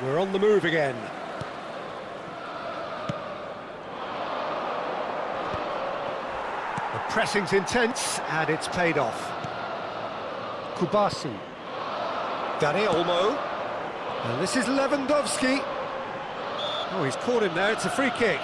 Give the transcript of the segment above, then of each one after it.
We're on the move again. The pressing's intense, and it's paid off. Kubasi. Dani Olmo. And this is Lewandowski. Oh, he's caught him there, it's a free kick.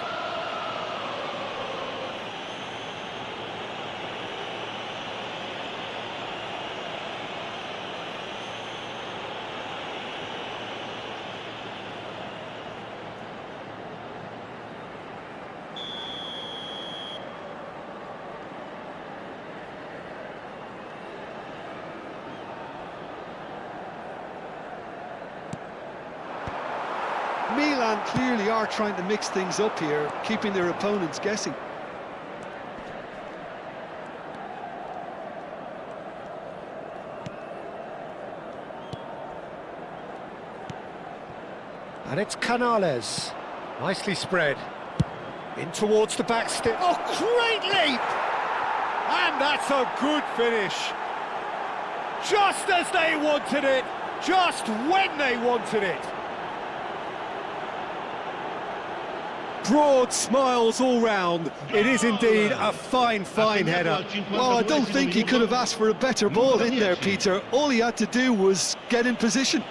Milan clearly are trying to mix things up here, keeping their opponents guessing. And it's Canales. Nicely spread. In towards the back step. Oh, great leap! And that's a good finish. Just as they wanted it. Just when they wanted it. Broad smiles all round. It is indeed a fine header. Well, I don't think he could have asked for a better ball in there, Peter. All he had to do was get in position.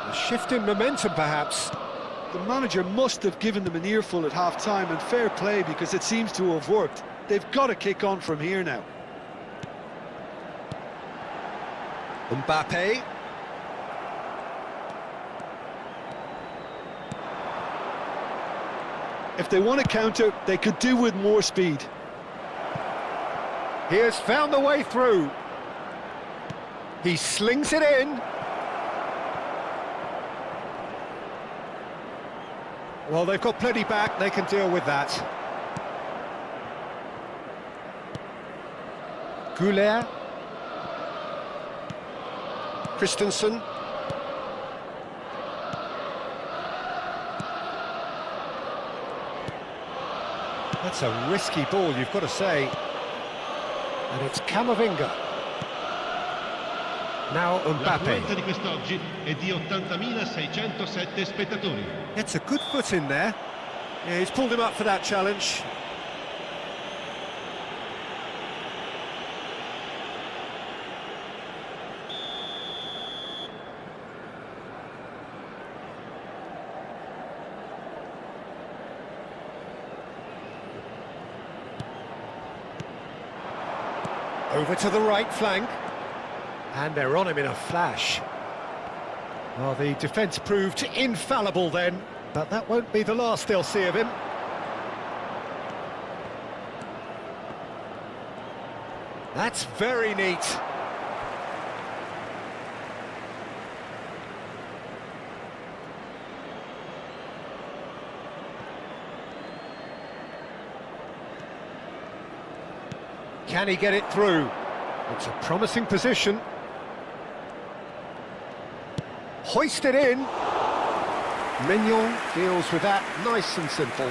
A shift in momentum, perhaps. The manager must have given them an earful at half-time, and fair play, because it seems to have worked. They've got to kick on from here now. Mbappe. If they want to counter, they could do with more speed. He has found the way through. He slings it in. Well, they've got plenty back, they can deal with that. Goulet. Christensen. That's a risky ball, you've got to say. And it's Camavinga. Now Mbappe. Di quest'oggi è di 80.607 spettatori. Gets a good foot in there. Yeah, he's pulled him up for that challenge. Over to the right flank. And they're on him in a flash. Well, the defence proved infallible then, but that won't be the last they'll see of him. That's very neat. Can he get it through? It's a promising position. Hoisted in. Mignon deals with that nice and simple.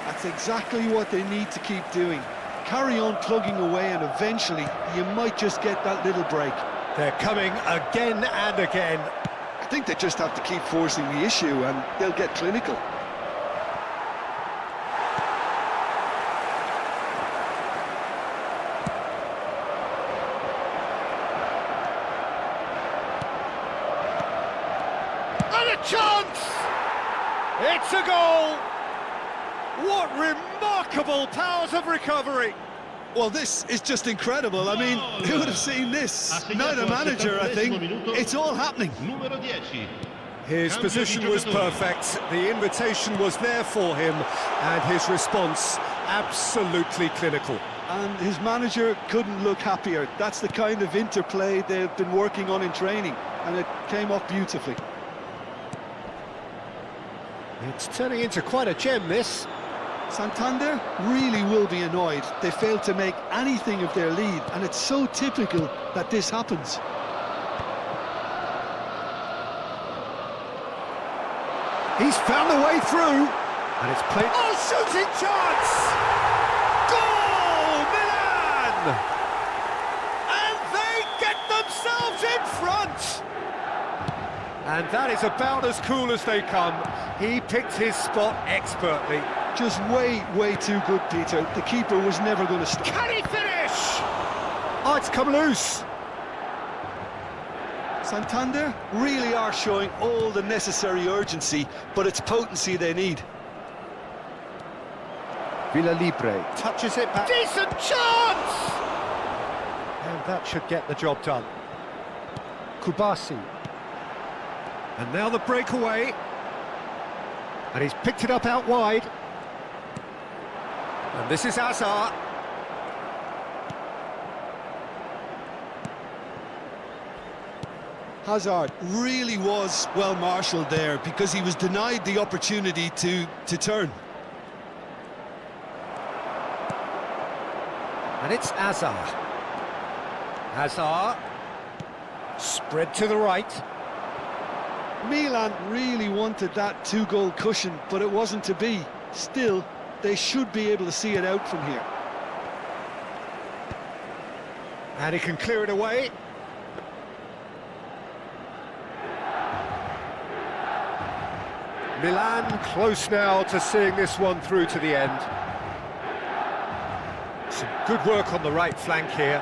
That's exactly what they need to keep doing. Carry on plugging away, and eventually you might just get that little break. They're coming again and again. I think they just have to keep forcing the issue and they'll get clinical. And a chance! It's a goal! What remarkable powers of recovery! Well, this is just incredible. I mean, who would have seen this? Not a manager, I think. It's all happening. Numero 10. His position was perfect, the invitation was there for him, and his response absolutely clinical. And his manager couldn't look happier. That's the kind of interplay they've been working on in training, and it came off beautifully. It's turning into quite a gem, this. Santander really will be annoyed. They failed to make anything of their lead, and it's so typical that this happens. He's found a way through, and it's played... Oh, shooting chance! Goal, Milan! And they get themselves in front! And that is about as cool as they come. He picked his spot expertly. Just way too good, Peter. The keeper was never going to stop. Can he finish? Oh, it's come loose. Santander really are showing all the necessary urgency, but it's potency they need. Villa Libre touches it back. Decent chance! And that should get the job done. Kubasi. And now the breakaway. And he's picked it up out wide. And this is Hazard. Hazard really was well marshalled there because he was denied the opportunity to turn. And it's Hazard. Hazard. Spread to the right. Milan really wanted that two-goal cushion, but it wasn't to be. Still, they should be able to see it out from here. And he can clear it away. Milan close now to seeing this one through to the end. Some good work on the right flank here.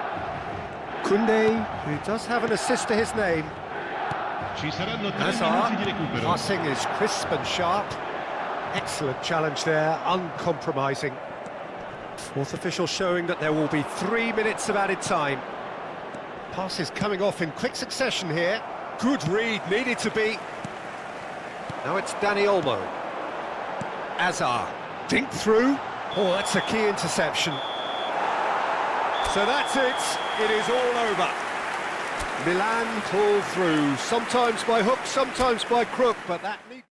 Koundé, who does have an assist to his name. Ci saranno 3 Hazard, minuti di recupero. passing is crisp and sharp. Excellent challenge there, uncompromising. Fourth official showing that there will be 3 minutes of added time. Pass is coming off in quick succession here. Good read, needed to be. Now it's Dani Olmo. Hazard, dink through. Oh, that's a key interception. So that's it, it is all over. Milan pull through, sometimes by hook, sometimes by crook, but that needs...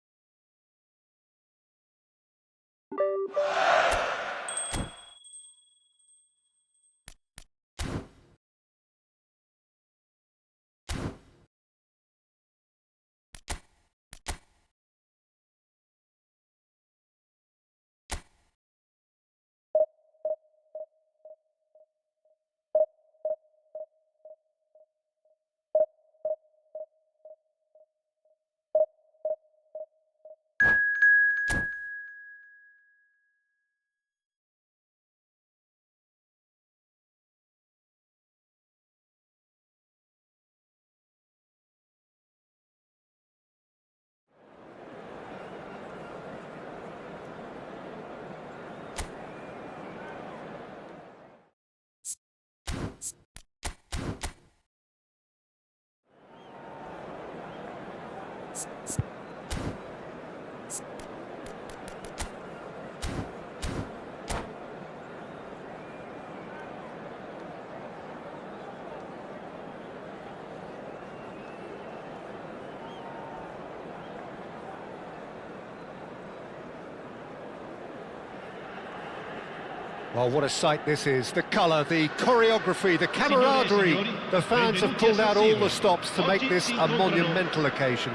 Well, what a sight this is. The colour, the choreography, the camaraderie. The fans have pulled out all the stops to make this a monumental occasion.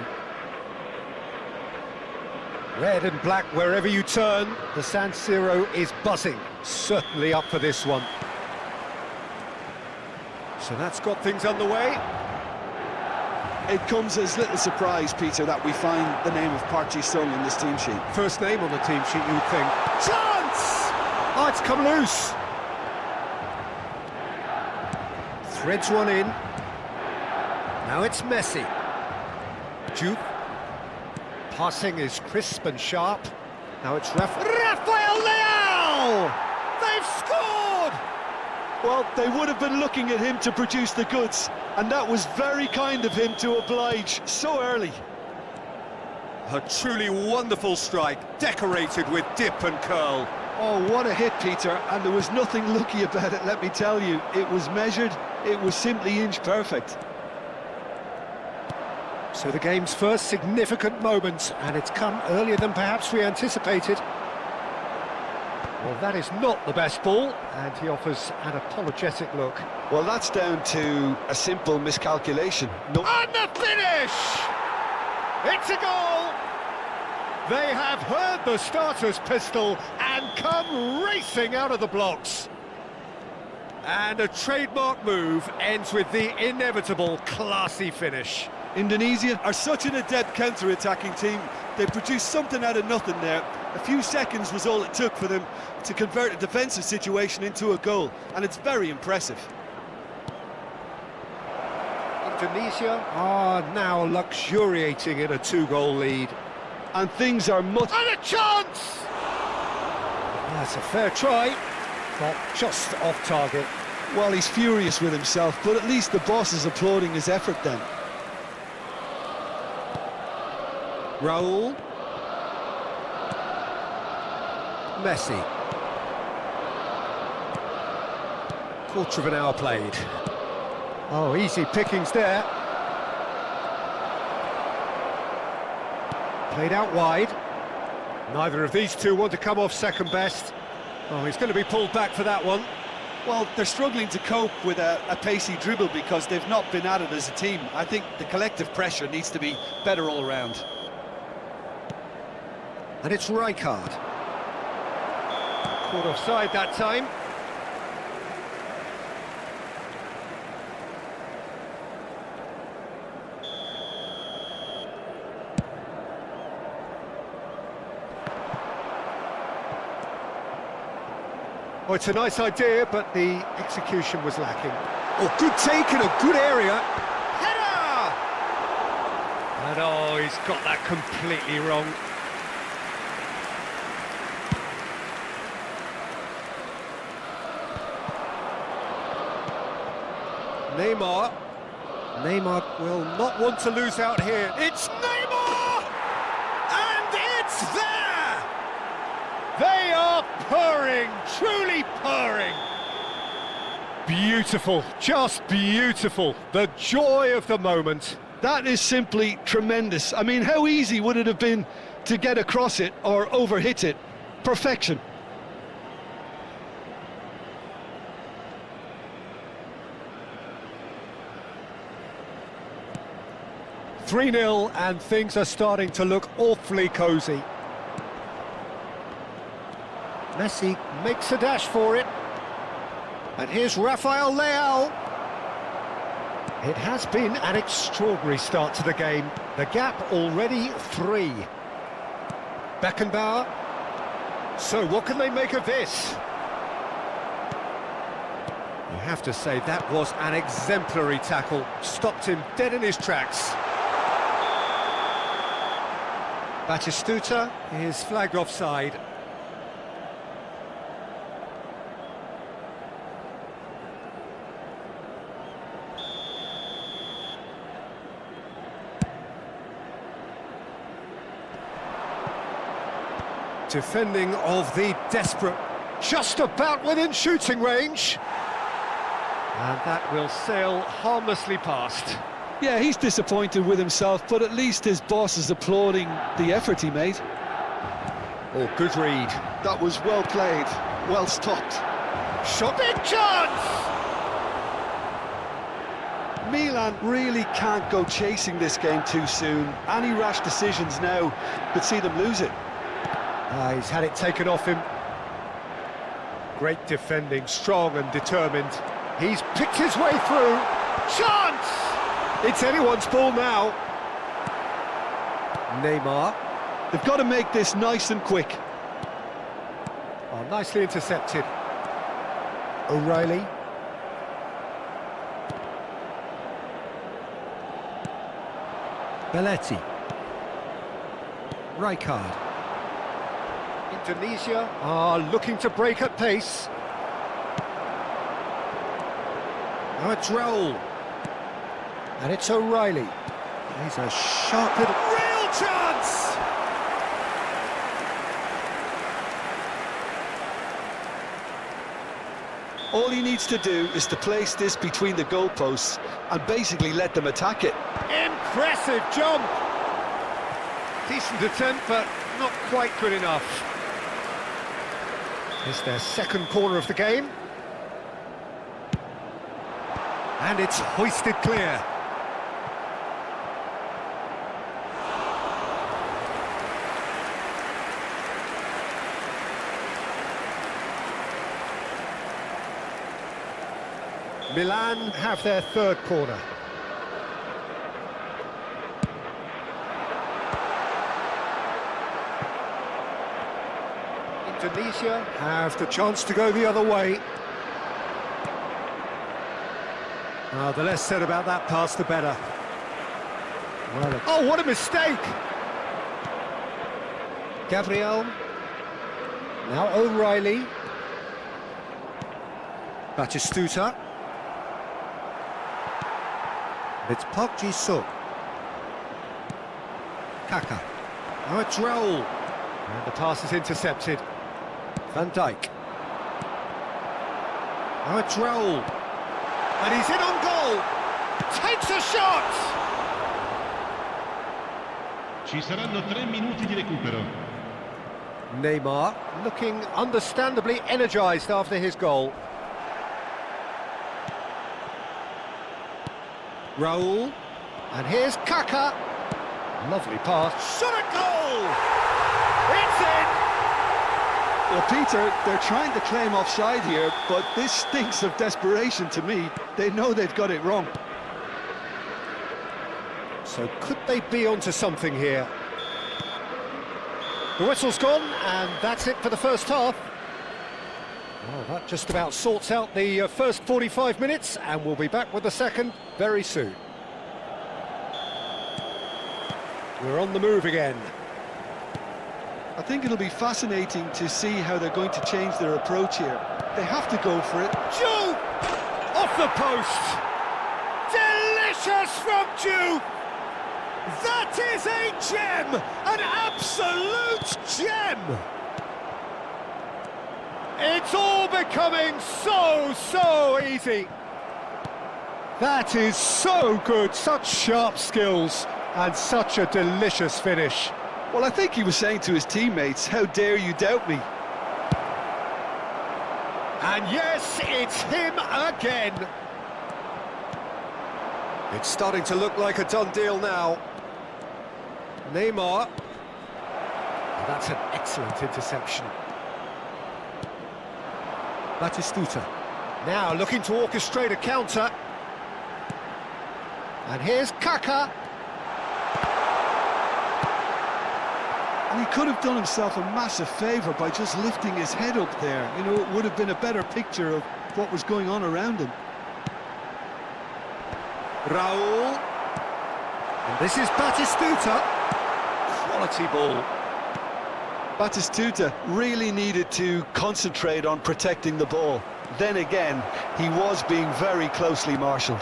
Red and black wherever you turn. The San Siro is buzzing. Certainly up for this one. So that's got things underway. It comes as little surprise, Peter, that we find the name of Park Ji-sung in this team sheet. First name on the team sheet, you would think. Chance! Oh, it's come loose. Threads one in. Now it's Messi. Jupe. Passing is crisp and sharp. Now it's Rafael Leao! They've scored! Well, they would have been looking at him to produce the goods, and that was very kind of him to oblige so early. A truly wonderful strike, decorated with dip and curl. Oh, what a hit, Peter, and there was nothing lucky about it, let me tell you. It was measured, it was simply inch perfect. So the game's first significant moment, and it's come earlier than perhaps we anticipated. Well, that is not the best ball, and he offers an apologetic look. Well, that's down to a simple miscalculation. And the finish! It's a goal! They have heard the starter's pistol and come racing out of the blocks. And a trademark move ends with the inevitable classy finish. Indonesia are such an adept counter-attacking team. They produced something out of nothing there. A few seconds was all it took for them to convert a defensive situation into a goal, and it's very impressive. Indonesia are now luxuriating in a 2-goal lead. And things are much... And a chance! That's a fair try, but just off target. Well, he's furious with himself, but at least the boss is applauding his effort then. Raul. Messi. Quarter of an hour played. Oh, easy pickings there. Played out wide. Neither of these two want to come off second best. Oh, he's going to be pulled back for that one. Well, they're struggling to cope with a pacey dribble because they've not been at it as a team. I think the collective pressure needs to be better all around. And it's Rijkaard. Caught offside that time. Oh, it's a nice idea, but the execution was lacking. Oh, good take in a good area. Header! And oh, he's got that completely wrong. Neymar will not want to lose out here. It's Neymar! And it's there! They are purring, truly purring. Beautiful, just beautiful. The joy of the moment. That is simply tremendous. I mean, how easy would it have been to get across it or overhit it? Perfection. "3-0 and things are starting to look awfully cosy. Messi makes a dash for it. And here's Rafael Leao. It has been an extraordinary start to the game. The gap already 3. Beckenbauer. So what can they make of this? You have to say that was an exemplary tackle. Stopped him dead in his tracks. Batistuta is flagged offside. Defending of the desperate, just about within shooting range. And that will sail harmlessly past. Yeah, he's disappointed with himself, but at least his boss is applauding the effort he made. Oh, good read. That was well played, well stopped. Shot, big chance! Milan really can't go chasing this game too soon. Any rash decisions now could see them lose it. He's had it taken off him. Great defending, strong and determined. He's picked his way through. Chance! It's anyone's ball now. Neymar. They've got to make this nice and quick. Oh, nicely intercepted. O'Reilly. Belletti. Rijkaard. Indonesia are looking to break at pace. Now it's Raul. And it's O'Reilly. He's a sharp little... Real chance! All he needs to do is to place this between the goalposts and basically let them attack it. Impressive jump! Decent attempt, but not quite good enough. It's their second corner of the game. And it's hoisted clear. Milan have their third corner. Indonesia have the chance to go the other way. The less said about that pass, the better. Well, oh, what a mistake! Gabriel. Now O'Reilly. Batistuta. It's Park Ji-suk. Kaka. Now it's Raul. And the pass is intercepted. Van Dijk. Now it's Raul. And he's in on goal. Takes a shot! Ci saranno 3 minuti di recupero. Neymar looking understandably energised after his goal. Raul, and here's Kaka. Lovely pass. Shot at goal! It's in! Well, Peter, they're trying to claim offside here, but this stinks of desperation to me. They know they've got it wrong. So could they be onto something here? The whistle's gone, and that's it for the first half. Well, that just about sorts out the first 45 minutes, and we'll be back with the second very soon. We're on the move again. I think it'll be fascinating to see how they're going to change their approach here. They have to go for it. Ju! Off the post! Delicious from Ju! That is a gem! An absolute gem! It's all becoming so easy. That is so good, such sharp skills, and such a delicious finish. Well, I think he was saying to his teammates, how dare you doubt me? And yes, it's him again. It's starting to look like a done deal now. Neymar. That's an excellent interception. Batistuta. Now looking to orchestrate a counter. And here's Kaka. And he could have done himself a massive favour by just lifting his head up there. You know, it would have been a better picture of what was going on around him. Raul. And this is Batistuta. Quality ball. Batistuta really needed to concentrate on protecting the ball. Then again, he was being very closely marshalled.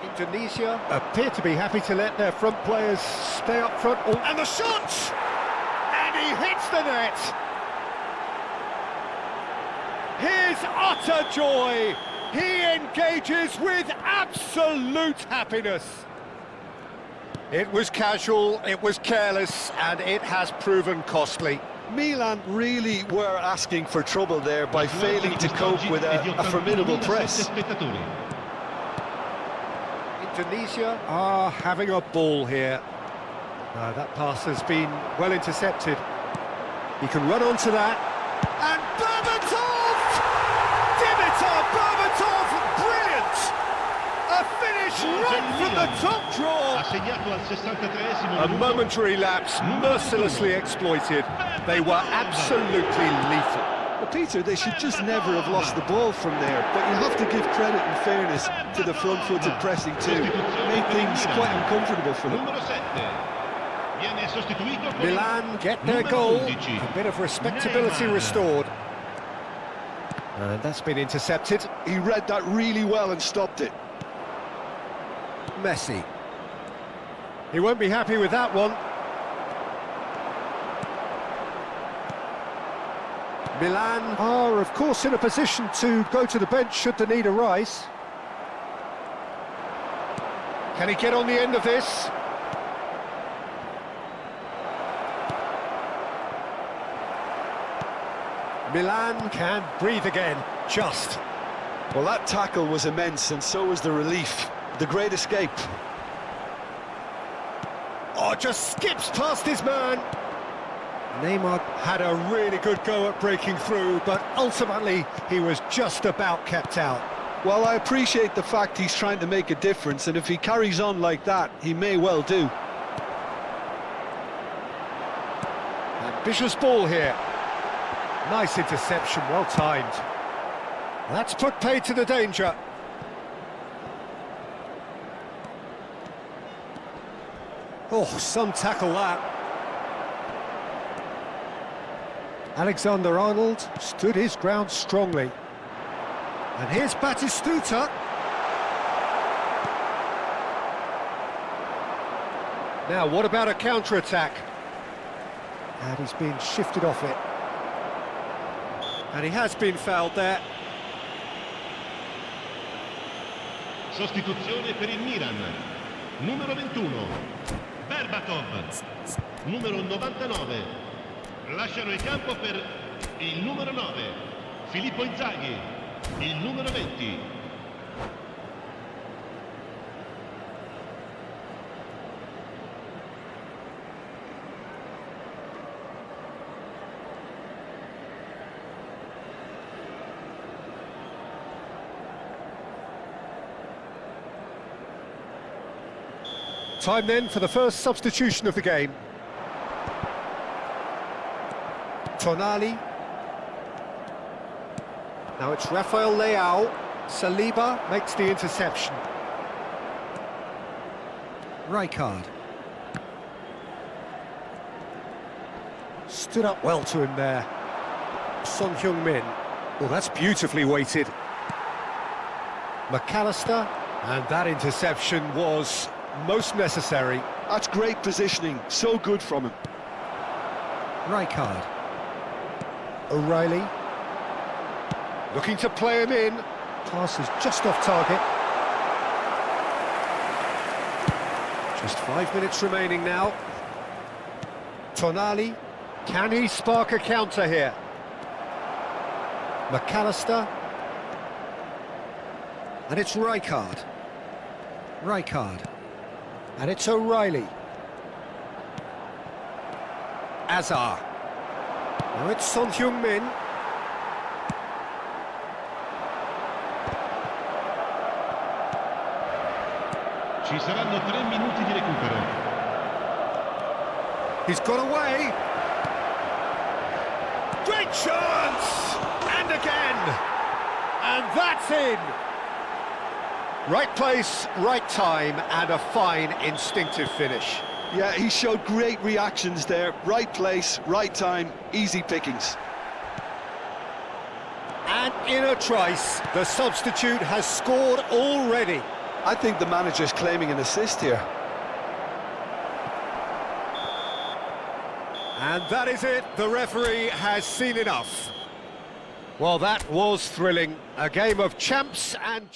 Indonesia appear to be happy to let their front players stay up front. Oh, and the shot! And he hits the net! His utter joy! He engages with absolute happiness. It was casual, it was careless, and it has proven costly. Milan really were asking for trouble there by failing to cope with a formidable press. Indonesia are having a ball here. That pass has been well intercepted. He can run onto that. And Berbatov! Dimitar Berbatov, brilliant! A finish right from the top draw. A momentary lapse, mercilessly exploited. They were absolutely lethal. Well, Peter, they should just never have lost the ball from there, but you have to give credit and fairness to the front-footed pressing too. It made things quite uncomfortable for them. Milan get their goal, a bit of respectability restored. And that's been intercepted. He read that really well and stopped it. Messi. He won't be happy with that one. Milan are, of course, in a position to go to the bench should the need arise. Can he get on the end of this? Milan can breathe again, just. Well, that tackle was immense, and so was the relief. The great escape. Oh, just skips past his man. Neymar had a really good go at breaking through, but ultimately he was just about kept out. Well, I appreciate the fact he's trying to make a difference, and if he carries on like that, he may well do. Ambitious ball here. Nice interception, well timed. That's put paid to the danger. Oh, some tackle that. Alexander-Arnold stood his ground strongly. And here's Batistuta. Now, what about a counter-attack? And he's been shifted off it. And he has been fouled there. Sostituzione per il Milan. Numero 21, Berbatov. Numero 99. Lasciano il campo per il numero 9, Filippo Inzaghi. Il numero 20. Time then for the first substitution of the game. Tonali. Now it's Rafael Leao. Saliba makes the interception. Rijkaard. Stood up well to him there. Son Heung-min. Well, that's beautifully weighted. McAllister. And that interception was most necessary. That's great positioning, so good from him. Rijkaard. O'Reilly. Looking to play him in. Pass is just off target. Just 5 minutes remaining now. Tonali. Can he spark a counter here? McAllister. And it's Rijkaard. Rijkaard. And it's O'Reilly. Azar. Now it's Son Heung-min. Ci saranno 3 minuti di recupero. He's got away. Great chance! And again! And that's in! Right place, right time, and a fine instinctive finish. Yeah, he showed great reactions there. Right place, right time, easy pickings. And in a trice, the substitute has scored already. I think the manager's claiming an assist here. And that is it. The referee has seen enough. Well, that was thrilling. A game of champs and...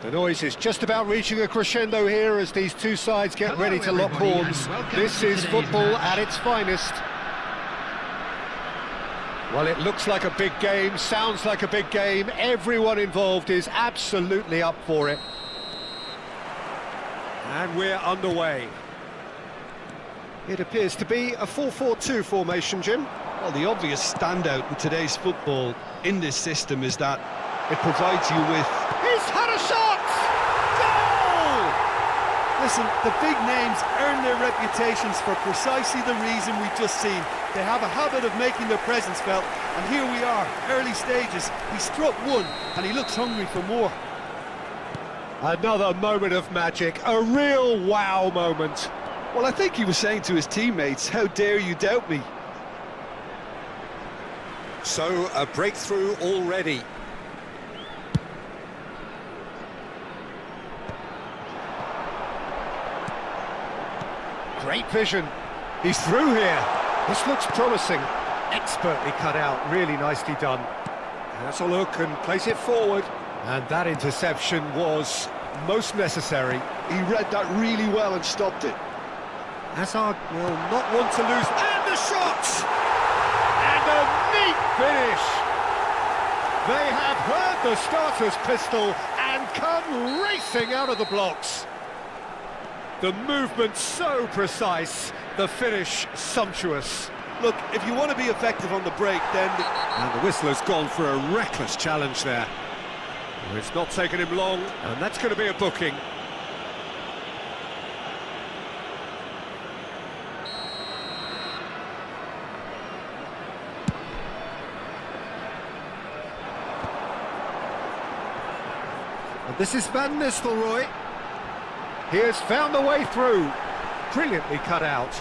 The noise is just about reaching a crescendo here as these two sides get ready to lock horns. This is football at its finest. Well, it looks like a big game, sounds like a big game. Everyone involved is absolutely up for it. And we're underway. It appears to be a 4-4-2 formation, Jim. Well, the obvious standout in today's football in this system is that it provides you with... He's had a shot! Goal! Listen, the big names earn their reputations for precisely the reason we've just seen. They have a habit of making their presence felt, and here we are, early stages. He struck one, and he looks hungry for more. Another moment of magic, a real wow moment. Well, I think he was saying to his teammates, how dare you doubt me? So, a breakthrough already. Great vision. He's through here. This looks promising. Expertly cut out, really nicely done. Has a look and plays it forward. And that interception was most necessary. He read that really well and stopped it. Hazard will not want to lose. And the shot! And a neat finish! They have heard the starter's pistol and come racing out of the blocks. The movement so precise, the finish sumptuous. Look, if you want to be effective on the break, then... And the whistler's gone for a reckless challenge there. It's not taken him long, and that's going to be a booking. And this is Van Nistelrooy. He has found the way through. Brilliantly cut out.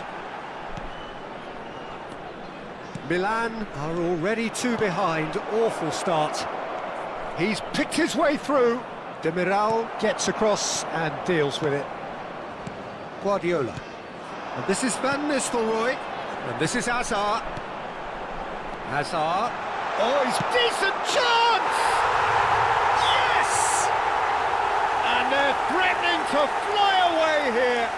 Milan are already two behind. Awful start. He's picked his way through. Demiral gets across and deals with it. Guardiola. And this is Van Nistelrooy. And this is Hazard. Hazard. Oh, he's decent chance! Yes! And they're threatening to fly away here.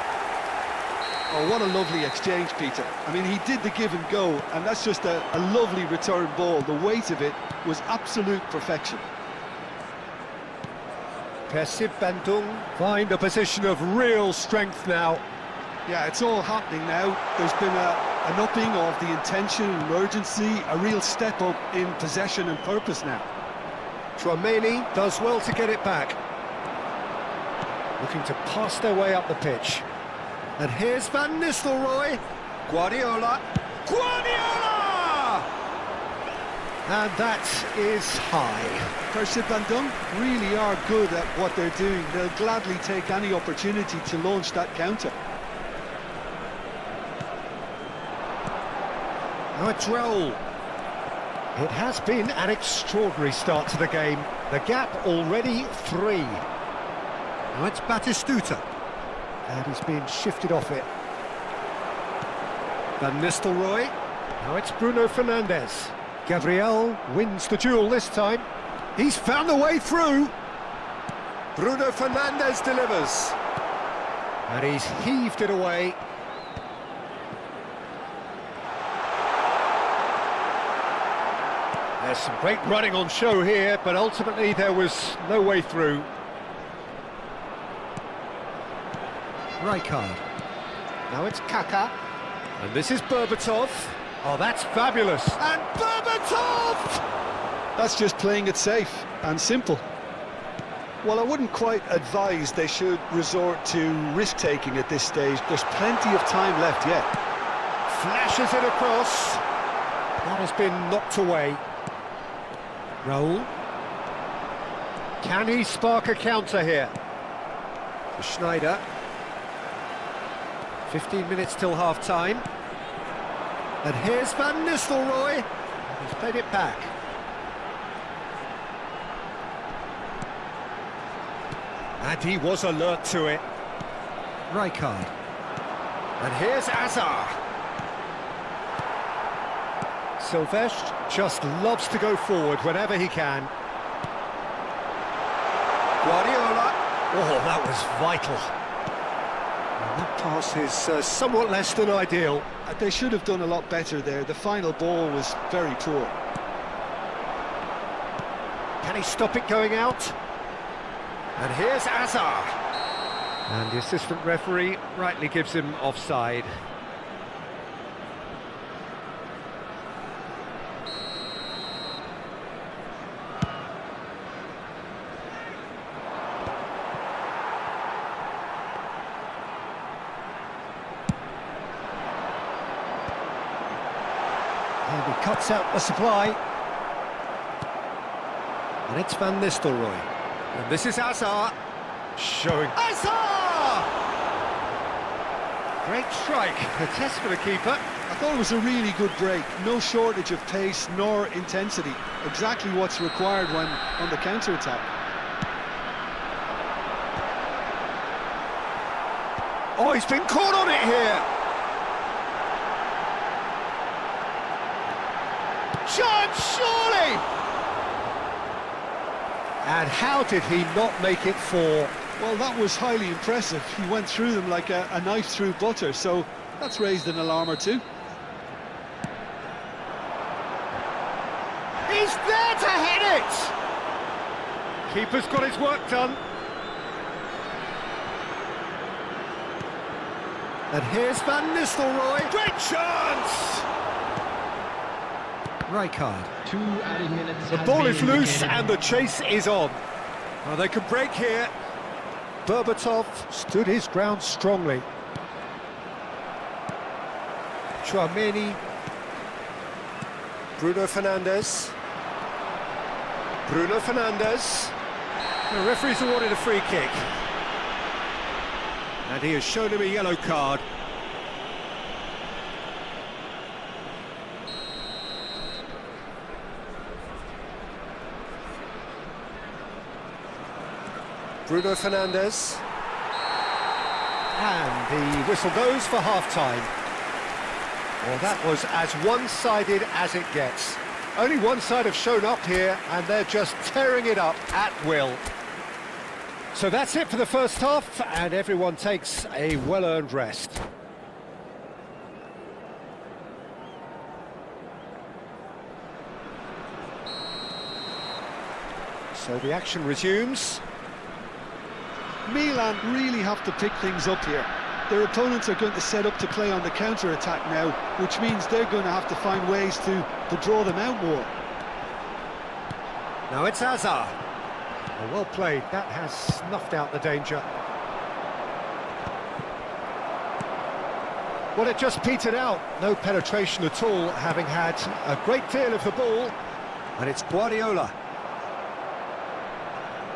Oh, what a lovely exchange, Peter. I mean, he did the give and go, and that's just a lovely return ball. The weight of it was absolute perfection. Persib Bandung find a position of real strength now. Yeah, it's all happening now. There's been an upping of the intention and urgency, a real step up in possession and purpose now. Tchouaméni does well to get it back. Looking to pass their way up the pitch. And here's Van Nistelrooy. Guardiola. Guardiola! And that is high. Persib Bandung really are good at what they're doing. They'll gladly take any opportunity to launch that counter. Now it's Raul. It has been an extraordinary start to the game. The gap already 3. Now it's Batistuta. And he's being shifted off it. Van Nistelrooy. Now it's Bruno Fernandes. Gabriel wins the duel this time. He's found the way through. Bruno Fernandes delivers. And he's heaved it away. There's some great running on show here, but ultimately there was no way through. Rijkaard. Now it's Kaka. And this is Berbatov. Oh, that's fabulous. And Berbatov! That's just playing it safe and simple. Well, I wouldn't quite advise they should resort to risk-taking at this stage. There's plenty of time left yet. Flashes it across. That has been knocked away. Raul. Can he spark a counter here? To Schneider. 15 minutes till half-time. And here's Van Nistelrooy. He's played it back. And he was alert to it. Rijkaard. And here's Azar. Silvestre just loves to go forward whenever he can. Guardiola. Oh, that was vital. And that pass is somewhat less than ideal. They should have done a lot better there. The final ball was very poor. Can he stop it going out? And here's Azar. And the assistant referee rightly gives him offside. And he cuts out the supply. And it's Van Nistelrooy. And this is Azar. Showing Azar! Great strike. A test for the keeper. I thought it was a really good break. No shortage of pace nor intensity. Exactly what's required when on the counter-attack. Oh, he's been caught on it here. Chance, surely! And how did he not make it four? Well, that was highly impressive. He went through them like a knife through butter, so that's raised an alarm or two. He's there to hit it! Keeper's got his work done. And here's Van Nistelrooy. Great chance! Rijkaard. 2 added minutes. The ball is loose and the chase is on. Well, they could break here. Berbatov stood his ground strongly. Chouameni. Bruno Fernandes. Bruno Fernandes. The referee's awarded a free kick. And he has shown him a yellow card. Bruno Fernandes. And the whistle goes for half-time. Well, that was as one-sided as it gets. Only one side have shown up here, and they're just tearing it up at will. So that's it for the first half, and everyone takes a well-earned rest. So the action resumes. Milan really have to pick things up here. Their opponents are going to set up to play on the counter-attack now, which means they're going to have to find ways to draw them out more. Now it's Azar. Oh, well played. That has snuffed out the danger. Well, it just petered out. No penetration at all, having had a great deal of the ball. And it's Guardiola.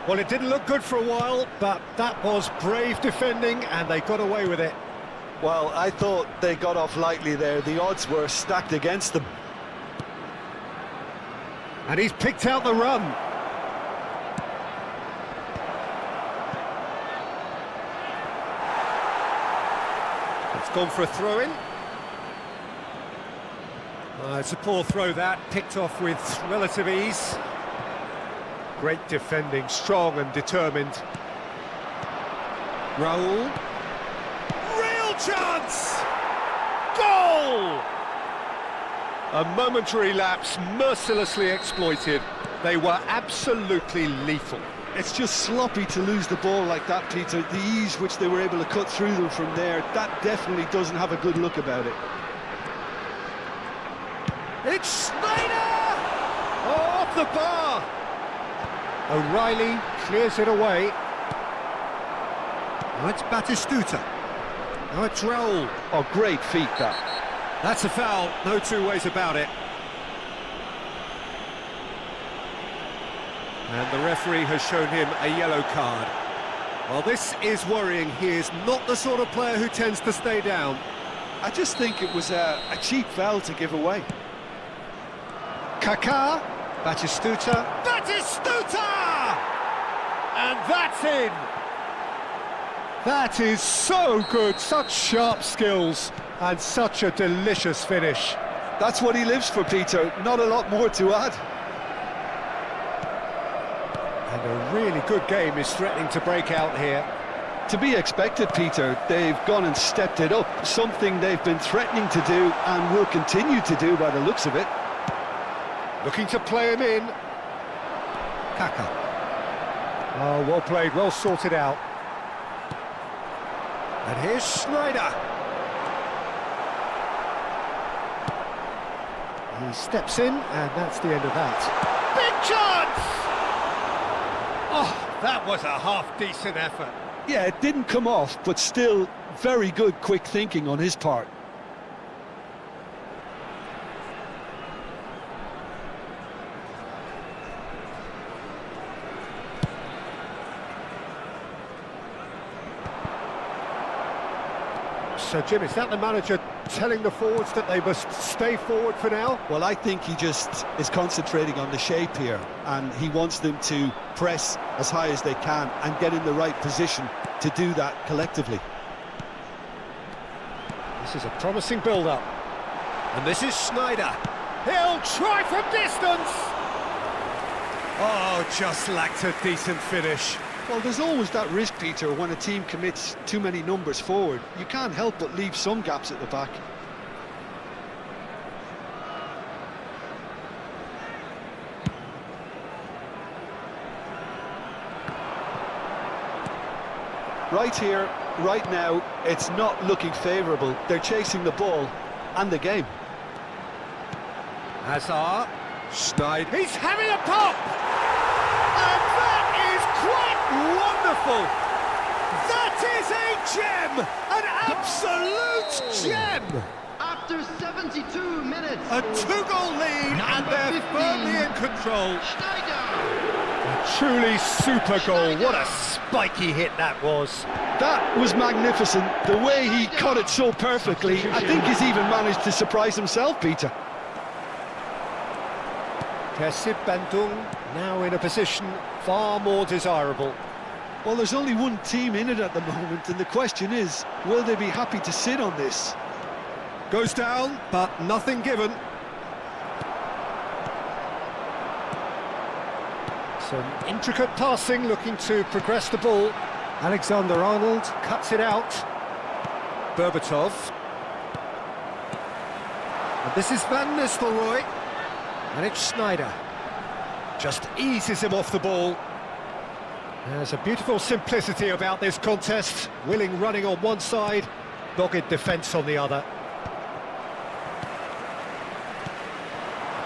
Well, it didn't look good for a while, but that was brave defending, and they got away with it. Well, I thought they got off lightly there. The odds were stacked against them. And he's picked out the run. It's gone for a throw-in. It's a poor throw that, picked off with relative ease. Great defending, strong and determined. Raul. Real chance! Goal! A momentary lapse, mercilessly exploited. They were absolutely lethal. It's just sloppy to lose the ball like that, Peter. The ease which they were able to cut through them from there, that definitely doesn't have a good look about it. It's Snyder! Oh, off the bar! O'Reilly clears it away. Now it's Batistuta. Now it's Raul. Oh, great feat, that. That's a foul, no two ways about it. And the referee has shown him a yellow card. Well, this is worrying. He is not the sort of player who tends to stay down. I just think it was a cheap foul to give away. Kaká, Batistuta, Batistuta! And that's in! That is so good, such sharp skills, and such a delicious finish. That's what he lives for, Peter, not a lot more to add. And a really good game is threatening to break out here. To be expected, Peter. They've gone and stepped it up, something they've been threatening to do and will continue to do by the looks of it. Looking to play him in. Kaká. Oh, well played, well sorted out. And here's Snyder. He steps in, and that's the end of that. Big chance! Oh, that was a half-decent effort. Yeah, it didn't come off, but still very good quick thinking on his part. So, Jim, is that the manager telling the forwards that they must stay forward for now? Well, I think he just is concentrating on the shape here, and he wants them to press as high as they can and get in the right position to do that collectively. This is a promising build-up. And this is Snyder. He'll try from distance! Oh, just lacked a decent finish. Well, there's always that risk, Peter, when a team commits too many numbers forward. You can't help but leave some gaps at the back. Right here, right now, it's not looking favourable. They're chasing the ball and the game. Hazard, Snyder. He's having a pop! And that is quite wonderful! That is a gem! An absolute gem! After 72 minutes, A two-goal lead, and they're firmly in control. A truly super goal. What a spiky hit that was. That was magnificent. The way he caught it so perfectly, I think he's even managed to surprise himself, Peter. Persib Bandung now in a position far more desirable. Well, there's only one team in it at the moment, and the question is, will they be happy to sit on this? Goes down, but nothing given. Some intricate passing, looking to progress the ball. Alexander-Arnold cuts it out. Berbatov. And this is Van Nistelrooy. And it's Snyder. Just eases him off the ball. There's a beautiful simplicity about this contest. Willing running on one side, dogged defence on the other.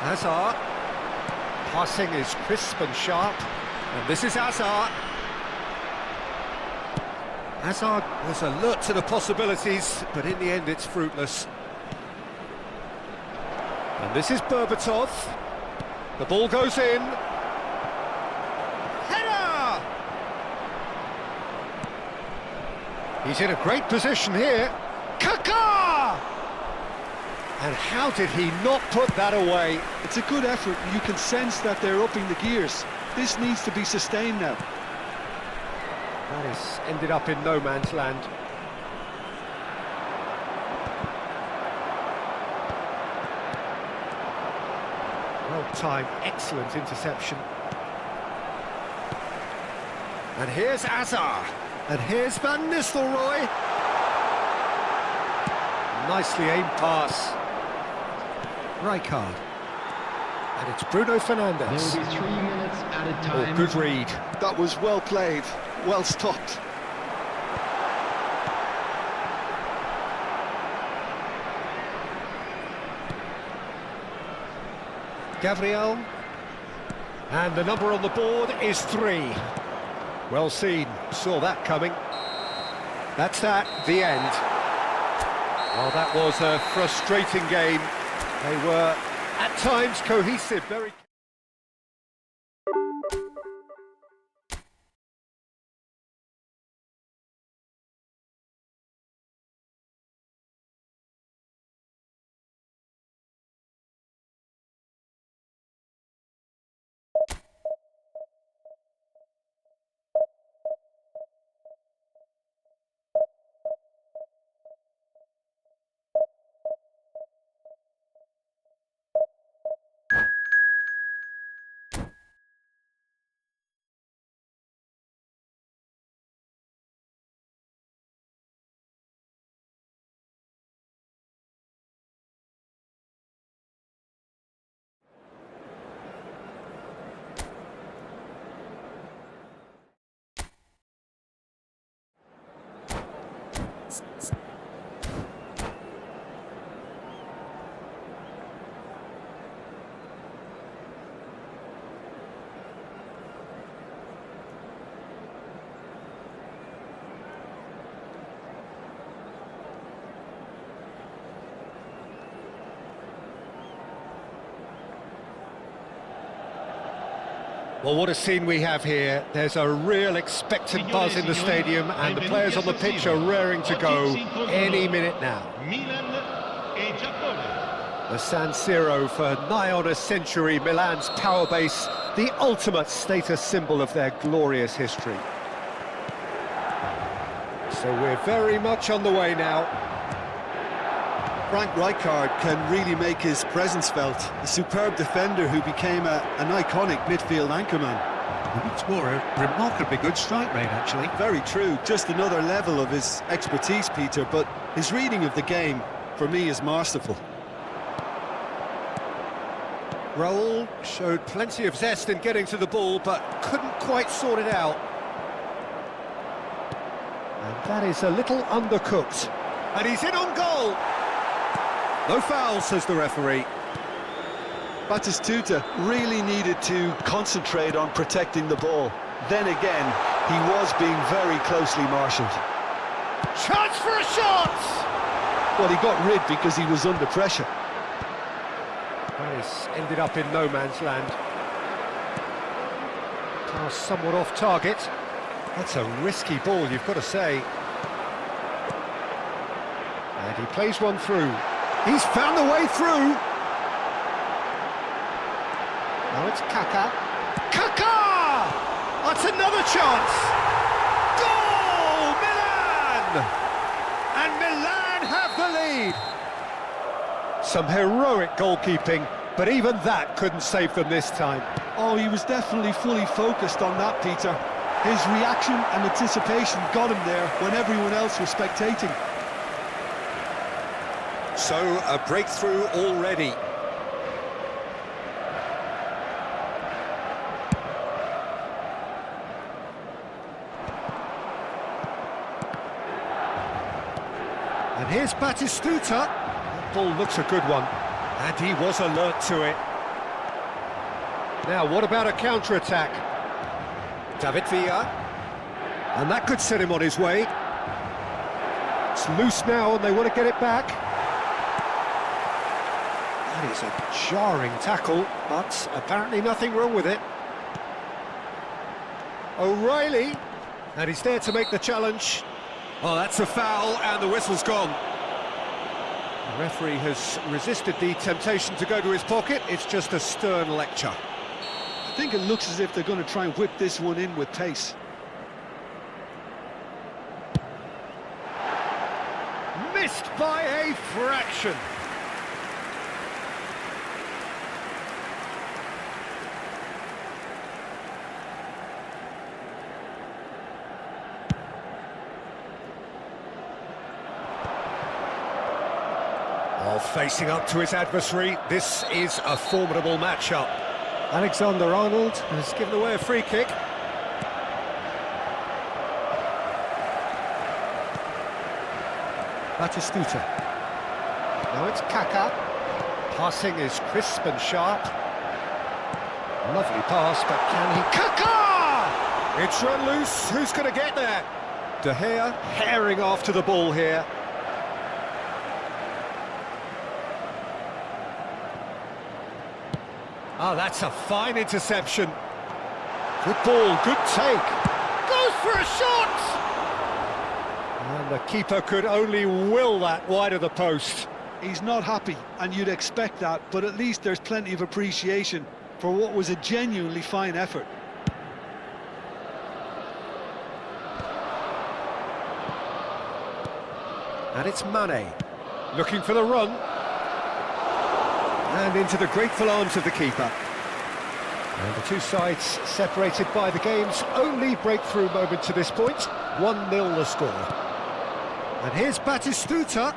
Hazard. Passing is crisp and sharp. And this is Hazard. Hazard was alert to the possibilities, but in the end it's fruitless. And this is Berbatov. The ball goes in. Header! He's in a great position here. Kaká! And how did he not put that away? It's a good effort, and you can sense that they're upping the gears. This needs to be sustained now. That has ended up in no man's land. Well-timed, excellent interception. And here's Hazard. And here's Van Nistelrooy. Nicely aimed pass. Rijkaard. And it's Bruno there Fernandes. will be 3 minutes added Oh, time. good read. That was well played, well stopped. Gabriel. And the number on the board is 3. Well seen, saw that coming. That's that, the end. Well, that was a frustrating game. They were, at times, cohesive, very... Well, what a scene we have here. There's a real expectant buzz in the stadium, and the players on the pitch are raring to go any minute now. Milan e Giappone. The San Siro for nigh on a century, Milan's power base, the ultimate status symbol of their glorious history. So we're very much on the way now. Frank Rijkaard can really make his presence felt. A superb defender who became an iconic midfield anchorman. It's more a remarkably good strike rate, actually. Very true, just another level of his expertise, Peter, but his reading of the game, for me, is masterful. Raul showed plenty of zest in getting to the ball, but couldn't quite sort it out. And that is a little undercooked. And he's in on goal! No foul, says the referee. Batistuta really needed to concentrate on protecting the ball. Then again, he was being very closely marshalled. Chance for a shot! Well, he got rid because he was under pressure. This ended up in no man's land. Pass somewhat off target. That's a risky ball, you've got to say. And he plays one through. He's found the way through. Now it's Kaká. Kaká! That's another chance. Goal! Milan! And Milan have the lead. Some heroic goalkeeping, but even that couldn't save them this time. Oh, he was definitely fully focused on that, Peter. His reaction and anticipation got him there when everyone else was spectating. So, a breakthrough already. And here's Batistuta. That ball looks a good one. And he was alert to it. Now, what about a counter-attack? David Villa. And that could set him on his way. It's loose now and they want to get it back. That is a jarring tackle, but apparently nothing wrong with it. O'Reilly, and he's there to make the challenge. Oh, that's a foul, and the whistle's gone. The referee has resisted the temptation to go to his pocket. It's just a stern lecture. I think it looks as if they're going to try and whip this one in with pace. Missed by a fraction. Facing up to his adversary, this is a formidable matchup. Alexander-Arnold has given away a free kick. Batistuta. Now it's Kaka. Passing is crisp and sharp. Lovely pass, but can he... Kaka! It's run loose. Who's going to get there? De Gea herring after the ball here. Oh, that's a fine interception. Good ball, good take. Goes for a shot! And the keeper could only will that wide of the post. He's not happy, and you'd expect that, but at least there's plenty of appreciation for what was a genuinely fine effort. And it's Mane, looking for the run. And into the grateful arms of the keeper. And the two sides separated by the game's only breakthrough moment to this point. 1-0 the score. And here's Batistuta.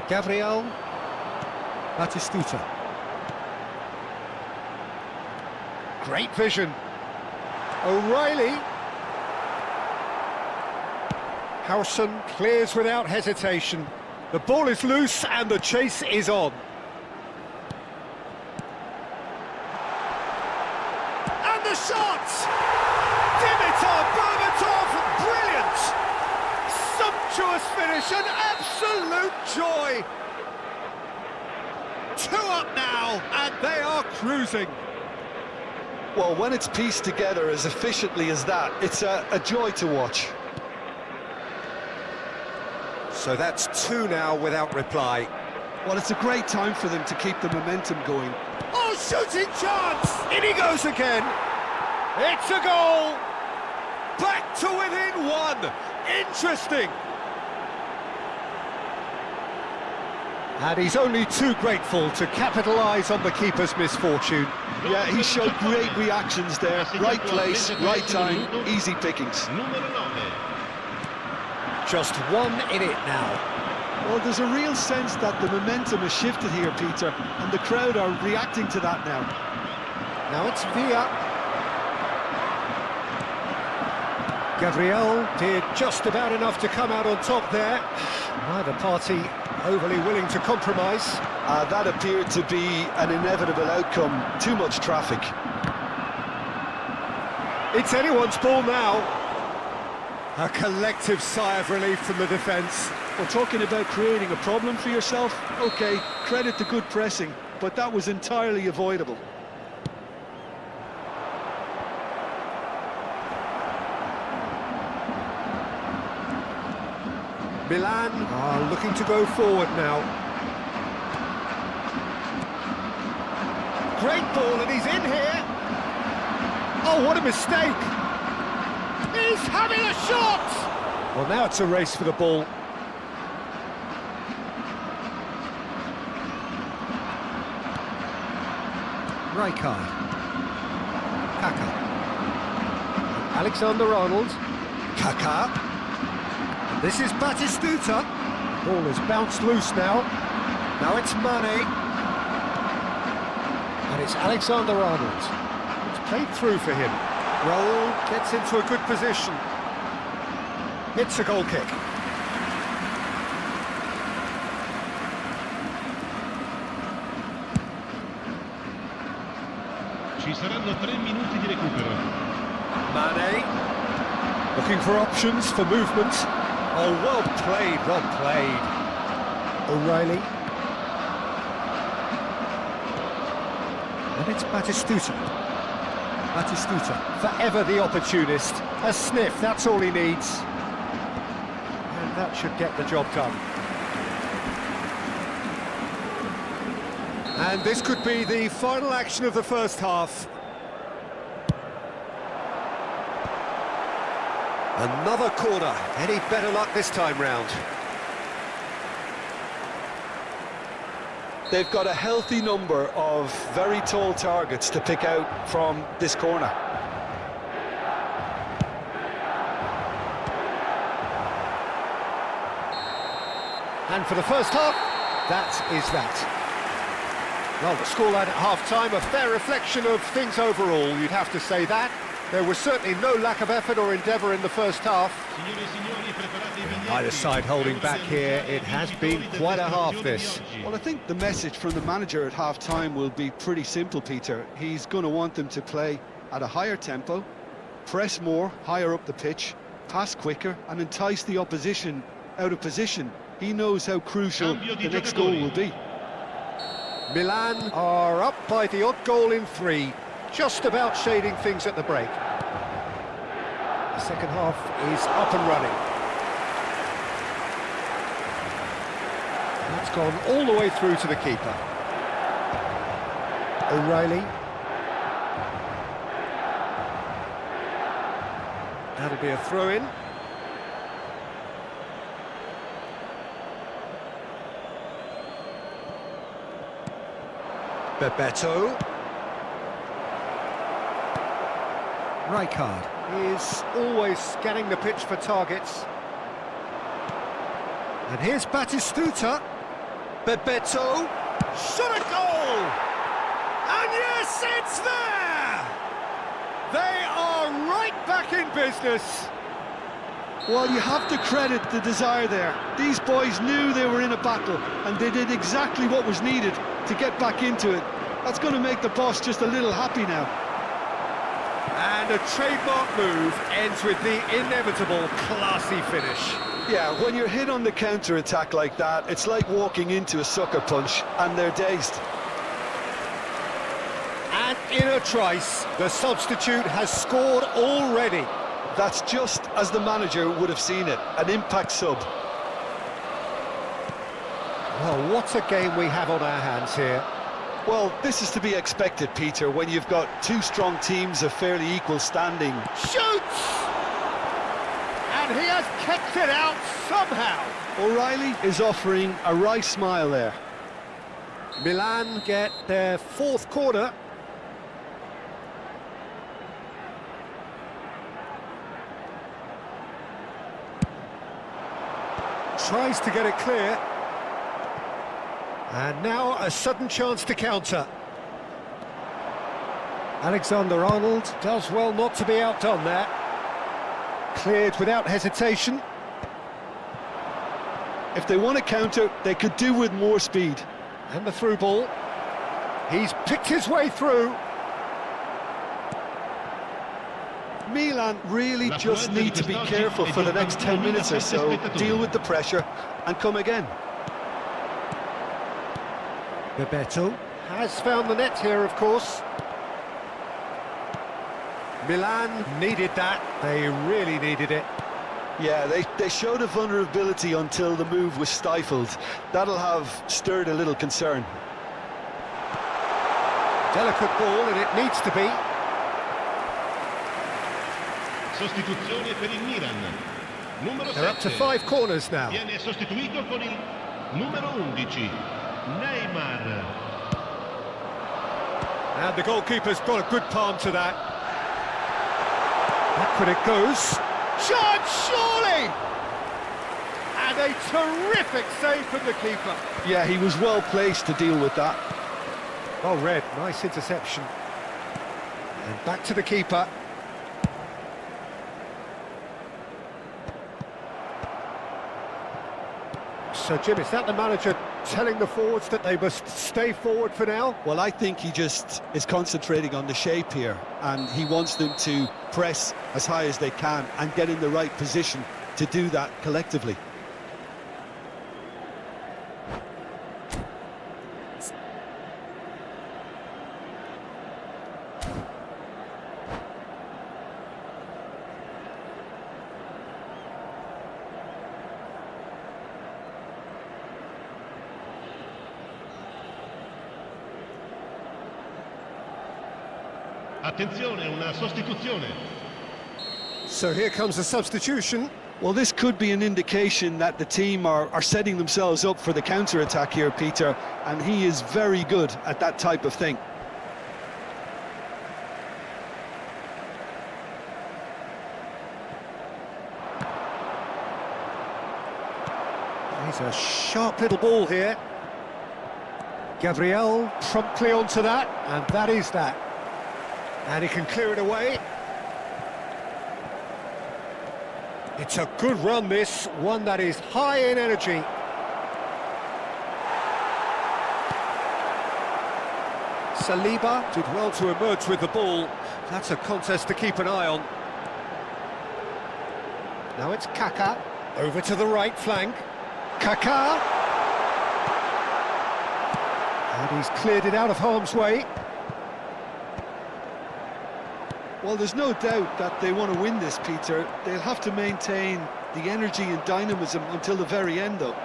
Gabriel. Batistuta. Great vision. O'Reilly. Howson clears without hesitation. The ball is loose and the chase is on. And the shot! Dimitar Berbatov, brilliant! Sumptuous finish, an absolute joy! 2 up now, and they are cruising. Well, when it's pieced together as efficiently as that, it's a joy to watch. So that's 2 now without reply. Well, it's a great time for them to keep the momentum going. Oh, shooting chance! In he goes again. It's a goal. Back to within 1. Interesting. And he's only too grateful to capitalise on the keeper's misfortune. Yeah, he showed great reactions there. Right place, right time, easy pickings. Just 1 in it now. Well, there's a real sense that the momentum has shifted here, Peter, and the crowd are reacting to that now. Now it's Villa. Gabriel did just about enough to come out on top there. Neither party overly willing to compromise. That appeared to be an inevitable outcome. Too much traffic. It's anyone's ball now. A collective sigh of relief from the defence. Well, talking about creating a problem for yourself, OK, credit to good pressing, but that was entirely avoidable. Milan are looking to go forward now. Great ball, and he's in here. Oh, what a mistake. He's having a shot! Well, now it's a race for the ball. Rijkaard. Kaka. Alexander-Arnold. Kaka. This is Batistuta. Ball is bounced loose now. Now it's Mane. And it's Alexander-Arnold. It's played through for him. Raul gets into a good position. It's a goal kick. Ci saranno 3 minuti di recupero. Mane, looking for options for movement. Oh, well played, well played. O'Reilly. And it's Batistuta. Batistuta, forever the opportunist. A sniff, that's all he needs. And that should get the job done. And this could be the final action of the first half. Another corner. Any better luck this time round? They've got a healthy number of very tall targets to pick out from this corner. And for the first half, that is that. Well, the scoreline at half-time, a fair reflection of things overall, you'd have to say that. There was certainly no lack of effort or endeavour in the first half. Either side holding back here, it has been quite a half, this. Well, I think the message from the manager at half-time will be pretty simple, Peter. He's going to want them to play at a higher tempo, press more, higher up the pitch, pass quicker, and entice the opposition out of position. He knows how crucial the next goal will be. Milan are up by the odd goal in 3, just about shading things at the break. The second half is up and running. That's gone all the way through to the keeper. O'Reilly. That'll be a throw-in. Bebeto. Rijkaard is always scanning the pitch for targets. And here's Batistuta. Bebeto. Shot a goal! And yes, it's there! They are right back in business. Well, you have to credit the desire there. These boys knew they were in a battle, and they did exactly what was needed to get back into it. That's going to make the boss just a little happy now. And a trademark move ends with the inevitable classy finish. Yeah, when you're hit on the counter-attack like that, it's like walking into a sucker punch, and they're dazed. And in a trice, the substitute has scored already. That's just as the manager would have seen it, an impact sub. Well, what a game we have on our hands here. Well, this is to be expected, Peter, when you've got two strong teams of fairly equal standing. Shoots! And he has kept it out somehow. O'Reilly is offering a wry smile there. Milan get their 4th corner. Tries to get it clear. And now a sudden chance to counter. Alexander-Arnold does well not to be outdone there. Cleared without hesitation. If they want to counter, they could do with more speed. And the through ball. He's picked his way through. Milan really just need to be careful for the next 10 minutes or so, deal with the pressure and come again. Bebeto has found the net here, of course. Milan needed that, they really needed it. Yeah, they showed a vulnerability until the move was stifled. That'll have stirred a little concern. Delicate ball, and it needs to be. Sostituzione per il Milan. Numero 7. They're up to 5 corners now. Viene sostituito con il numero 11, Neymar. And the goalkeeper's got a good palm to that. Backward it goes. Shot, surely! And a terrific save from the keeper. Yeah, he was well placed to deal with that. Well read, nice interception. And back to the keeper. So, Jim, is that the manager telling the forwards that they must stay forward for now? Well, I think he just is concentrating on the shape here, and he wants them to press as high as they can and get in the right position to do that collectively. Attenzione, una sostituzione. So here comes a substitution. Well, this could be an indication that the team are setting themselves up for the counter-attack here, Peter, and he is very good at that type of thing. He's a sharp little ball here. Gabriel promptly onto that, and that is that. And he can clear it away. It's a good run, this, one that is high in energy. Saliba did well to emerge with the ball. That's a contest to keep an eye on. Now it's Kaka, over to the right flank. Kaka! And he's cleared it out of harm's way. Well, there's no doubt that they want to win this, Peter. They'll have to maintain the energy and dynamism until the very end, though.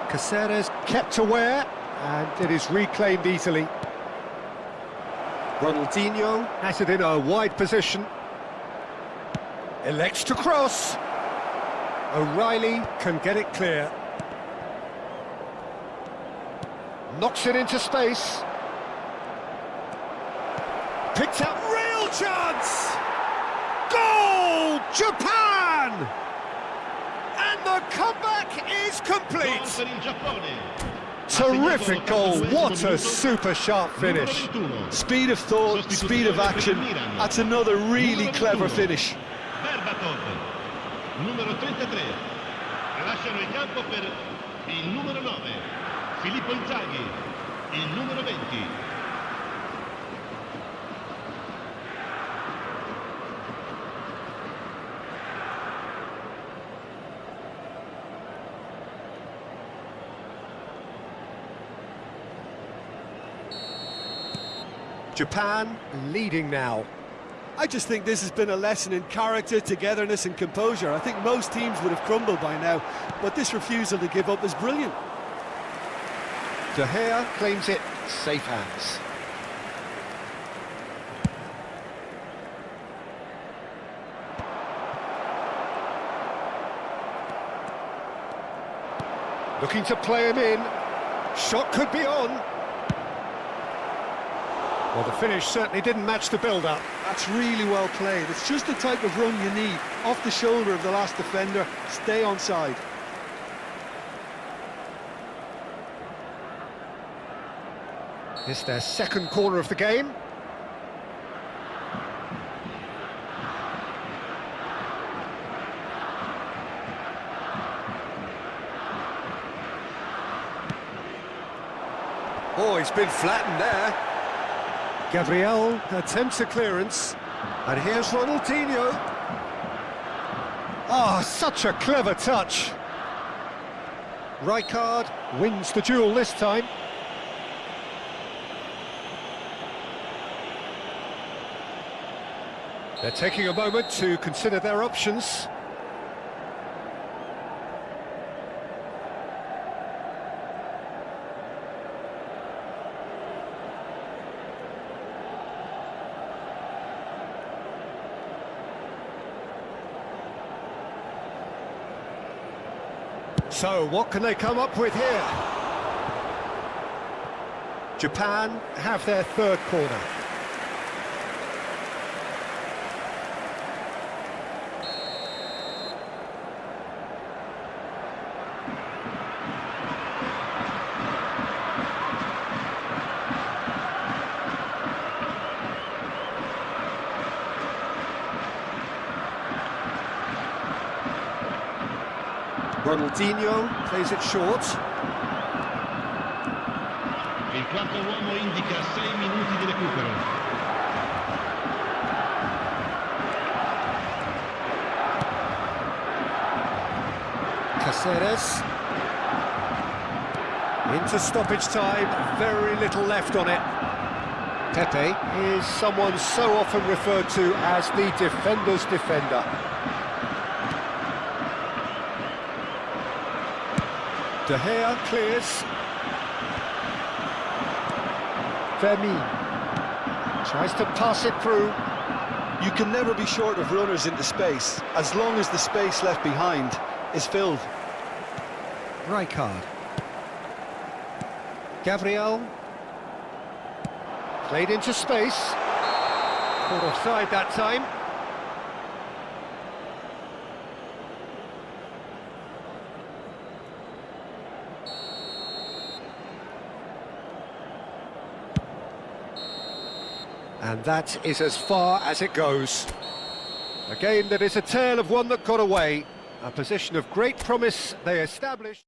Caceres kept aware, and it is reclaimed easily. Ronaldinho has it in a wide position. Elects to cross. O'Reilly can get it clear. Knocks it into space. Picked up, real chance! Goal! Japan! And the comeback is complete! Terrific goal, what a super sharp finish. Speed of thought, speed of action, that's another really clever finish. Numero 33, lasciano il campo per il numero 9, Filippo Inzaghi, il numero 20. Japan leading now. I just think this has been a lesson in character, togetherness and composure. I think most teams would have crumbled by now, but this refusal to give up is brilliant. De Gea claims it, safe hands. Looking to play him in. Shot could be on. Well, the finish certainly didn't match the build-up. That's really well played. It's just the type of run you need. Off the shoulder of the last defender, stay onside. It's their second corner of the game. Oh, he's been flattened there. Gabriel attempts a clearance, and here's Ronaldinho. Oh, such a clever touch. Rijkaard wins the duel this time. They're taking a moment to consider their options. So, what can they come up with here? Japan have their third corner. Ronaldinho plays it short. Il quarto uomo indica 6 minuti di recupero. Caceres. Into stoppage time, very little left on it. Pepe is someone so often referred to as the defender's defender. De Gea clears. Vermin tries to pass it through. You can never be short of runners into space, as long as the space left behind is filled. Rijkaard. Gabriel. Played into space. Caught offside that time. And that is as far as it goes. A game that is a tale of one that got away. A position of great promise they established.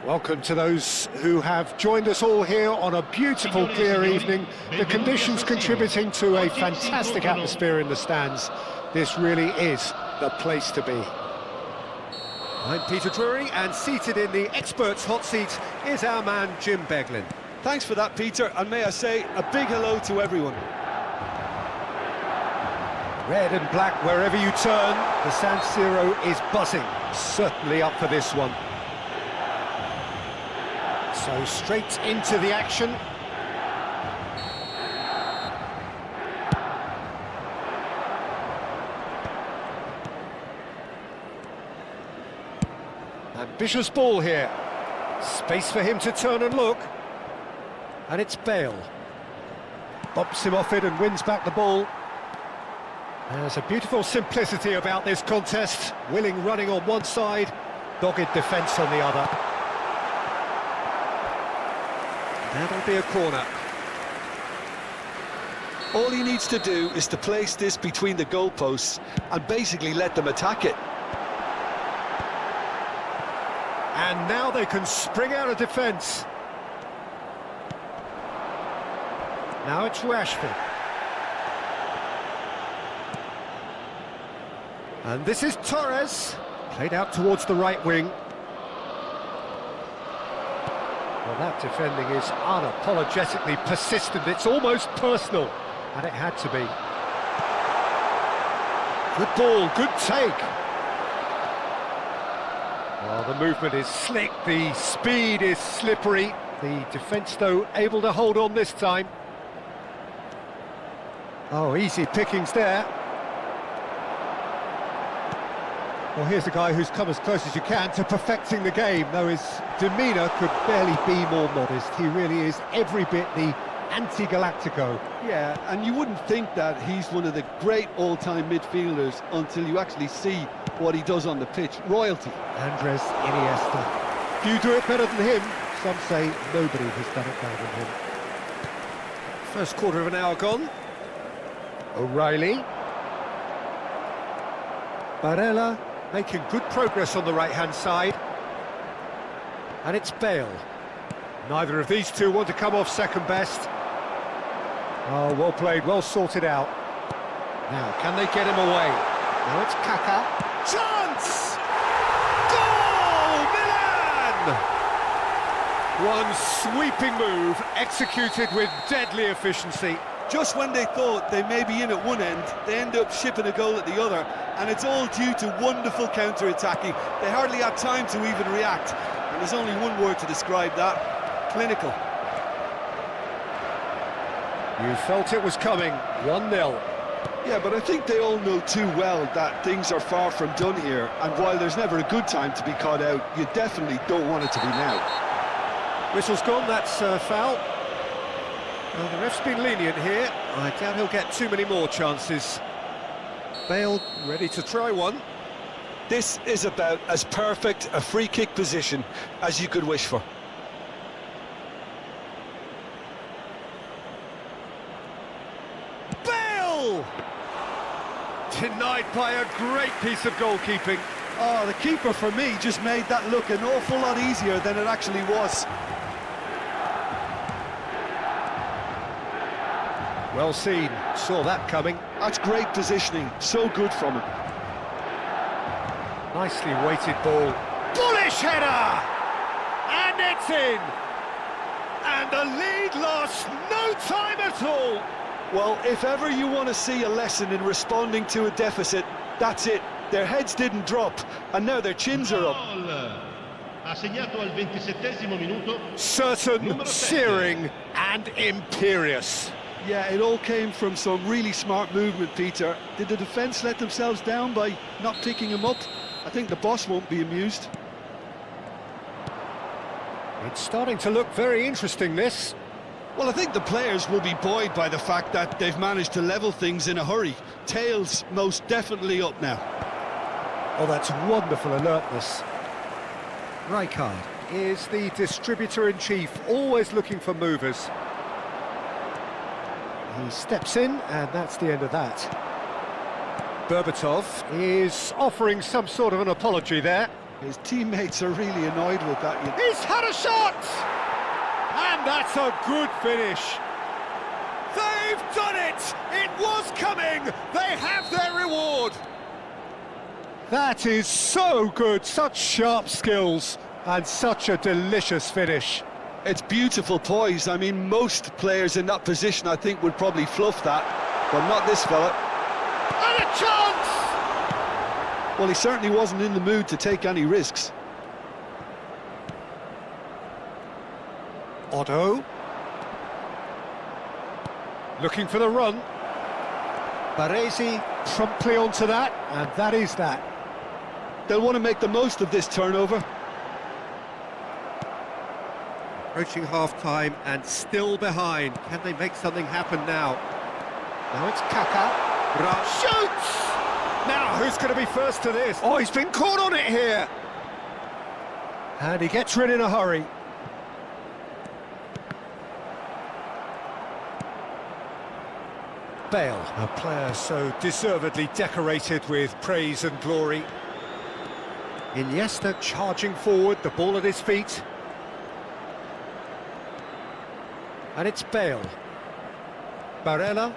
Welcome to those who have joined us all here on a beautiful, clear evening. The conditions contributing to a fantastic atmosphere in the stands. This really is the place to be. I'm Peter Drury, and seated in the experts' hot seat is our man Jim Beglin. Thanks for that, Peter, and may I say a big hello to everyone. Red and black wherever you turn, the San Siro is buzzing. Certainly up for this one. So straight into the action. Ambitious ball here. Space for him to turn and look. And it's Bale. Bumps him off it and wins back the ball. There's a beautiful simplicity about this contest. Willing running on one side, dogged defence on the other. That'll be a corner. All he needs to do is to place this between the goalposts and basically let them attack it. And now they can spring out of defence. Now it's Rashford. And this is Torres, played out towards the right wing. Well, that defending is unapologetically persistent. It's almost personal, and it had to be. Good ball, good take. Well, the movement is slick, the speed is slippery. The defence, though, able to hold on this time. Oh, easy pickings there. Well, here's a guy who's come as close as you can to perfecting the game, though his demeanour could barely be more modest. He really is every bit the anti-Galactico. Yeah, and you wouldn't think that he's one of the great all-time midfielders until you actually see what he does on the pitch. Royalty. Andres Iniesta. Few do it better than him. Some say nobody has done it better than him. First quarter of an hour gone. O'Reilly. Barella making good progress on the right-hand side. And it's Bale. Neither of these two want to come off second best. Oh, well played, well sorted out. Now, can they get him away? Now it's Kaká. Chance! Goal! Milan! One sweeping move, executed with deadly efficiency. Just when they thought they may be in at one end, they end up shipping a goal at the other, and it's all due to wonderful counter-attacking. They hardly had time to even react, and there's only one word to describe that: clinical. You felt it was coming, 1-0. Yeah, but I think they all know too well that things are far from done here, and while there's never a good time to be caught out, you definitely don't want it to be now. Whistle's gone, that's foul. Well, the ref's been lenient here. I doubt he'll get too many more chances. Bale ready to try one. This is about as perfect a free kick position as you could wish for. Bale! Denied by a great piece of goalkeeping. Oh, the keeper for me just made that look an awful lot easier than it actually was. Well seen, saw that coming. That's great positioning, so good from him. Nicely weighted ball. Bullish header! And it's in! And the lead lost no time at all! Well, if ever you want to see a lesson in responding to a deficit, that's it. Their heads didn't drop, and now their chins are up. Assegnato al 27esimo minuto. Certain, searing, and imperious. Yeah, it all came from some really smart movement, Peter. Did the defence let themselves down by not picking him up? I think the boss won't be amused. It's starting to look very interesting, this. Well, I think the players will be buoyed by the fact that they've managed to level things in a hurry. Tails most definitely up now. Oh, that's wonderful alertness. Rijkaard is the distributor-in-chief, always looking for movers. He steps in, and that's the end of that. Berbatov is offering some sort of an apology there. His teammates are really annoyed with that. He's had a shot! And that's a good finish. They've done it! It was coming! They have their reward! That is so good, such sharp skills, and such a delicious finish. It's beautiful poise. I mean, most players in that position, I think, would probably fluff that, but not this fella. And a chance! Well, he certainly wasn't in the mood to take any risks. Otto. Looking for the run. Baresi promptly onto that, and that is that. They'll want to make the most of this turnover. Approaching half-time and still behind. Can they make something happen now? Now it's Kaka. Shoots! Now, who's going to be first to this? Oh, he's been caught on it here. And he gets rid in a hurry. Bale, a player so deservedly decorated with praise and glory. Iniesta charging forward, the ball at his feet. And it's Bale. Barella.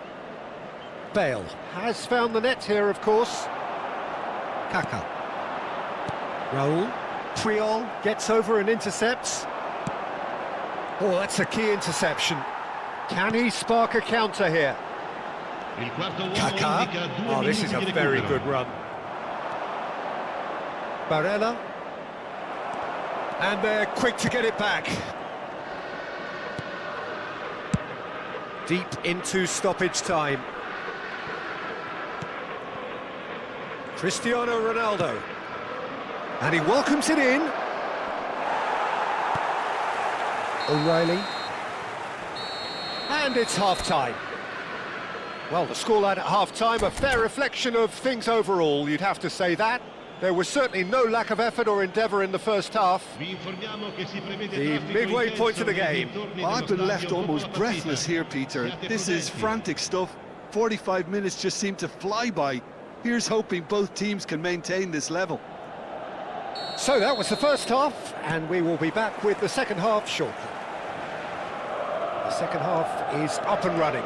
Bale has found the net here, of course. Kaka. Raul. Triol gets over and intercepts. Oh, that's a key interception. Can he spark a counter here? Kaka. Oh, this is a very good run. Barella. And they're quick to get it back. Deep into stoppage time. Cristiano Ronaldo. And he welcomes it in. O'Reilly. And it's half-time. Well, the scoreline at half-time, a fair reflection of things overall, you'd have to say that. There was certainly no lack of effort or endeavour in the first half. The midway point of the game. Well, I've been left almost breathless here, Peter. This is frantic stuff. 45 minutes just seem to fly by. Here's hoping both teams can maintain this level. So that was the first half, and we will be back with the second half shortly. The second half is up and running.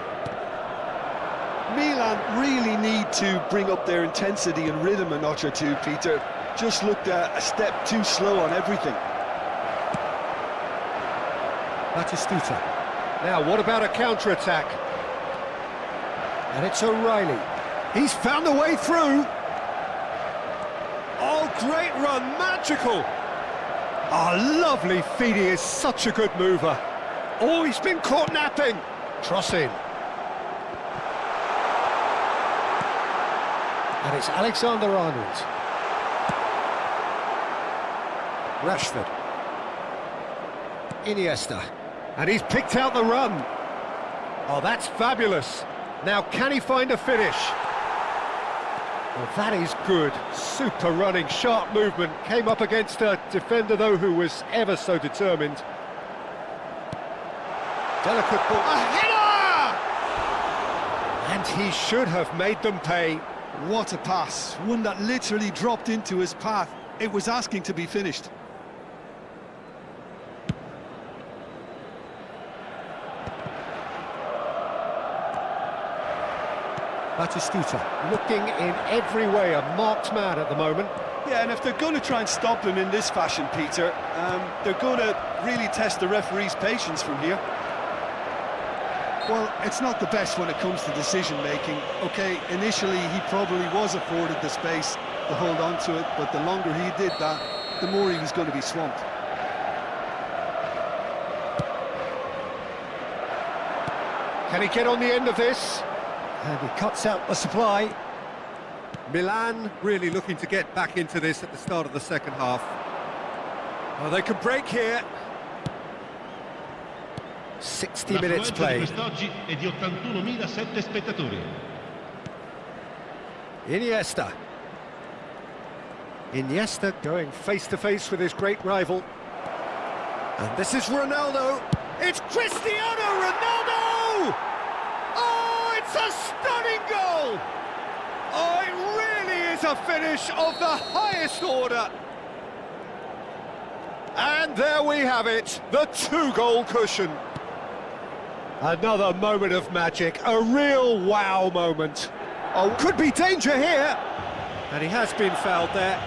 Milan really need to bring up their intensity and rhythm a notch or two, Peter. Just looked a step too slow on everything. Batistuta. Now, what about a counter-attack? And it's O'Reilly. He's found a way through. Oh, great run, magical. Oh, lovely feed, he is such a good mover. Oh, he's been caught napping. Cross in. And it's Alexander-Arnold. Rashford. Iniesta. And he's picked out the run. Oh, that's fabulous. Now, can he find a finish? Well, that is good. Super running, sharp movement. Came up against a defender, though, who was ever so determined. Delicate ball. A header! And he should have made them pay. What a pass. One that literally dropped into his path. It was asking to be finished. Batistuta looking in every way a marked man at the moment. Yeah, and if they're going to try and stop him in this fashion, Peter, they're going to really test the referee's patience from here. Well, it's not the best when it comes to decision-making. OK, initially he probably was afforded the space to hold on to it, but the longer he did that, the more he was going to be swamped. Can he get on the end of this? And he cuts out the supply. Milan really looking to get back into this at the start of the second half. Oh, they can break here. 60 minutes played. Iniesta. Iniesta going face-to-face with his great rival. And this is Ronaldo. It's Cristiano Ronaldo! Oh, it's a stunning goal! Oh, it really is a finish of the highest order. And there we have it, the 2-goal cushion. Another moment of magic, a real wow moment. Oh, could be danger here. And he has been fouled there.